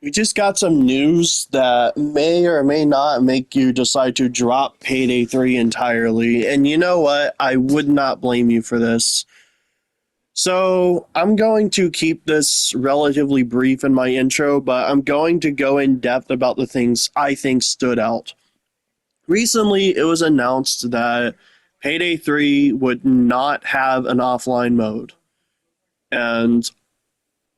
We just got some news that may or may not make you decide to drop Payday 3 entirely. And you know what? I would not blame you for this. So, I'm going to keep this relatively brief in my intro, but I'm going to go in depth about the things I think stood out. Recently, it was announced that Payday 3 would not have an offline mode. And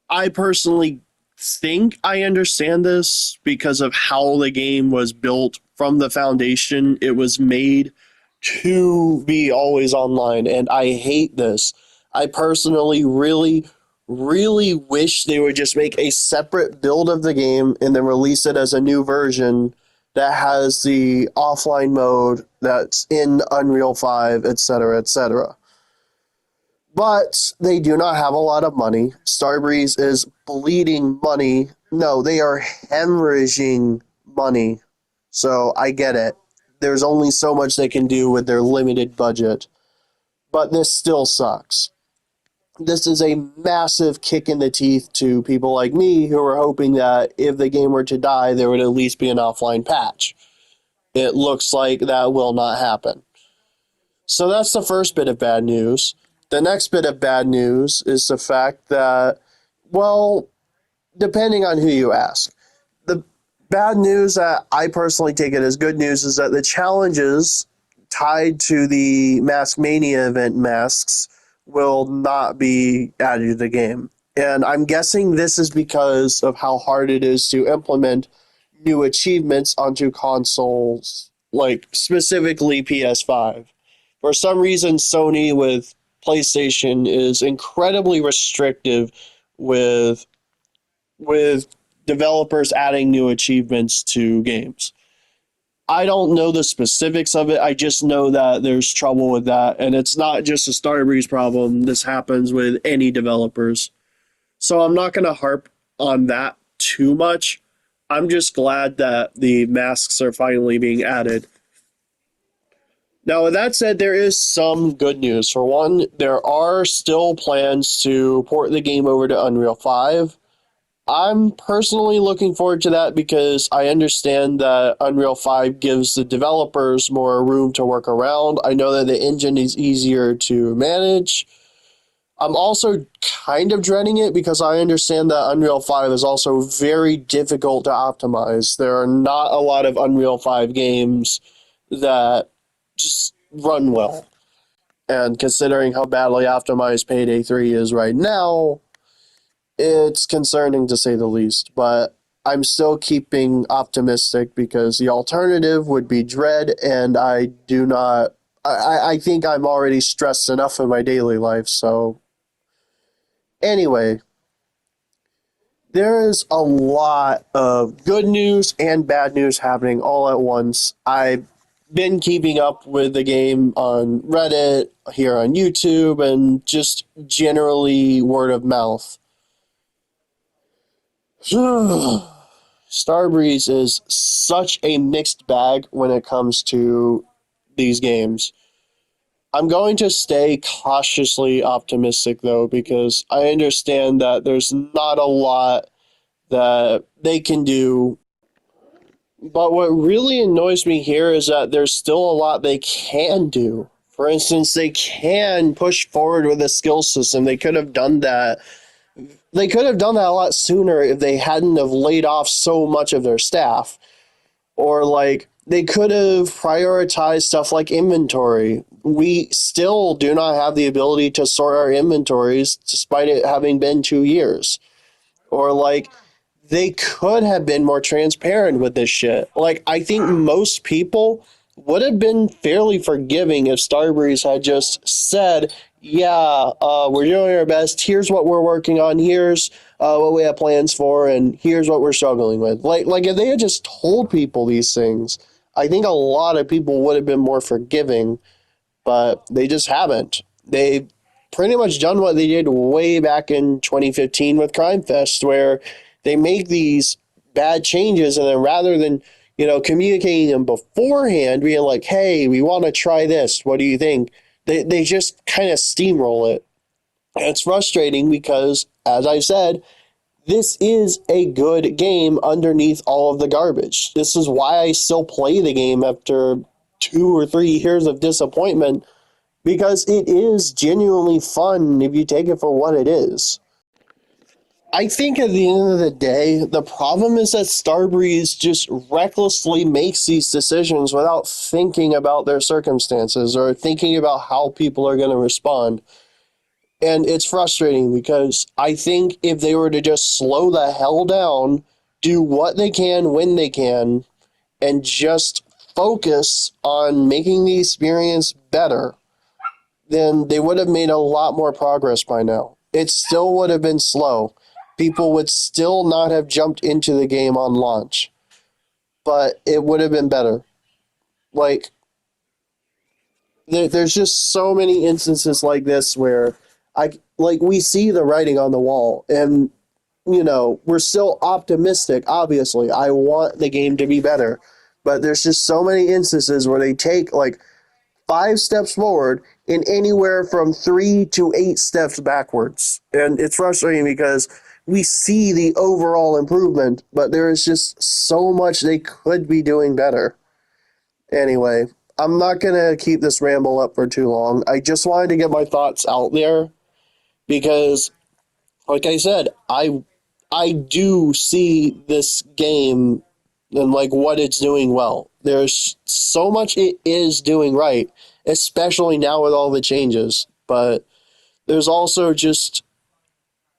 I personally think I understand this because of how the game was built from the foundation. It was made to be always online, and I hate this. I personally really wish they would just make a separate build of the game and then release it as a new version that has the offline mode that's in Unreal 5, etc., etc. But they do not have a lot of money. Starbreeze is bleeding money. No, they are hemorrhaging money. So I get it. There's only so much they can do with their limited budget. But this still sucks. This is a massive kick in the teeth to people like me who are hoping that if the game were to die, there would at least be an offline patch. It looks like that will not happen. So that's the first bit of bad news. The next bit of bad news is the fact that, well, depending on who you ask, the bad news that I personally take it as good news is that the challenges tied to the Mask Mania event masks will not be added to the game. And I'm guessing this is because of how hard it is to implement new achievements onto consoles, like specifically PS5. For some reason, Sony with PlayStation is incredibly restrictive with with developers adding new achievements to games. I don't know the specifics of it. I just know that there's trouble with that, and it's not just a Starbreeze problem. This happens with any developers. So I'm not going to harp on that too much. I'm just glad that the masks are finally being added. Now, with that said, there is some good news. For one, there are still plans to port the game over to Unreal 5. I'm personally looking forward to that because I understand that Unreal 5 gives the developers more room to work around. I know that the engine is easier to manage. I'm also kind of dreading it because I understand that Unreal 5 is also very difficult to optimize. There are not a lot of Unreal 5 games that just run well. And considering how badly optimized Payday 3 is right now, it's concerning to say the least. But I'm still keeping optimistic because the alternative would be dread, and I do not. I think I'm already stressed enough in my daily life, so. Anyway, there is a lot of good news and bad news happening all at once. I've been keeping up with the game on Reddit, here on YouTube, and just generally word of mouth. Starbreeze is such a mixed bag when it comes to these games. I'm going to stay cautiously optimistic though, because I understand that there's not a lot that they can do. But what really annoys me here is that there's still a lot they can do. For instance, they can push forward with a skill system. They could have done that. They could have done that a lot sooner if they hadn't have laid off so much of their staff. Or like they could have prioritized stuff like inventory. We still do not have the ability to sort our inventories despite it having been 2 years. Or like they could have been more transparent with this shit. Like I think most people would have been fairly forgiving if Starbreeze had just said, yeah, we're doing our best. Here's what we're working on. Here's what we have plans for, and here's what we're struggling with. Like if they had just told people these things, I think a lot of people would have been more forgiving, but they just haven't. They pretty much done what they did way back in 2015 with Crime Fest, where they make these bad changes, and then rather than communicating them beforehand, being like, hey, we want to try this. What do you think? They just kind of steamroll it. And it's frustrating because, as I said, this is a good game underneath all of the garbage. This is why I still play the game after 2 or 3 years of disappointment, because it is genuinely fun if you take it for what it is. I think at the end of the day, the problem is that Starbreeze just recklessly makes these decisions without thinking about their circumstances or thinking about how people are going to respond. And it's frustrating because I think if they were to just slow the hell down, do what they can when they can, and just focus on making the experience better, then they would have made a lot more progress by now. It still would have been slow. People would still not have jumped into the game on launch, but it would have been better. Like, there's just so many instances like this where we see the writing on the wall, and we're still optimistic. Obviously, I want the game to be better, but there's just so many instances where they take like 5 steps forward and anywhere from 3 to 8 steps backwards, and it's frustrating because we see the overall improvement, but there is just so much they could be doing better. Anyway, I'm not gonna keep this ramble up for too long. I just wanted to get my thoughts out there because, like I said, I do see this game and like what it's doing well. There's so much it is doing right, especially now with all the changes. But there's also just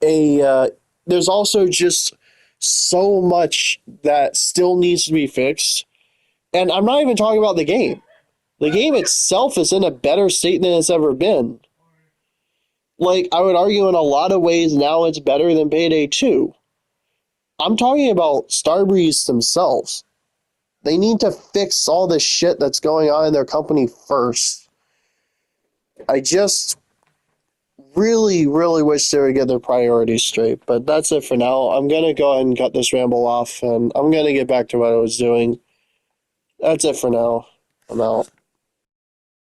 a there's also just so much that still needs to be fixed. And I'm not even talking about the game. The game itself is in a better state than it's ever been. Like, I would argue in a lot of ways now it's better than Payday 2. I'm talking about Starbreeze themselves. They need to fix all the shit that's going on in their company first. I just really, really wish they would get their priorities straight, but that's it for now. I'm going to go ahead and cut this ramble off, and I'm going to get back to what I was doing. That's it for now. I'm out.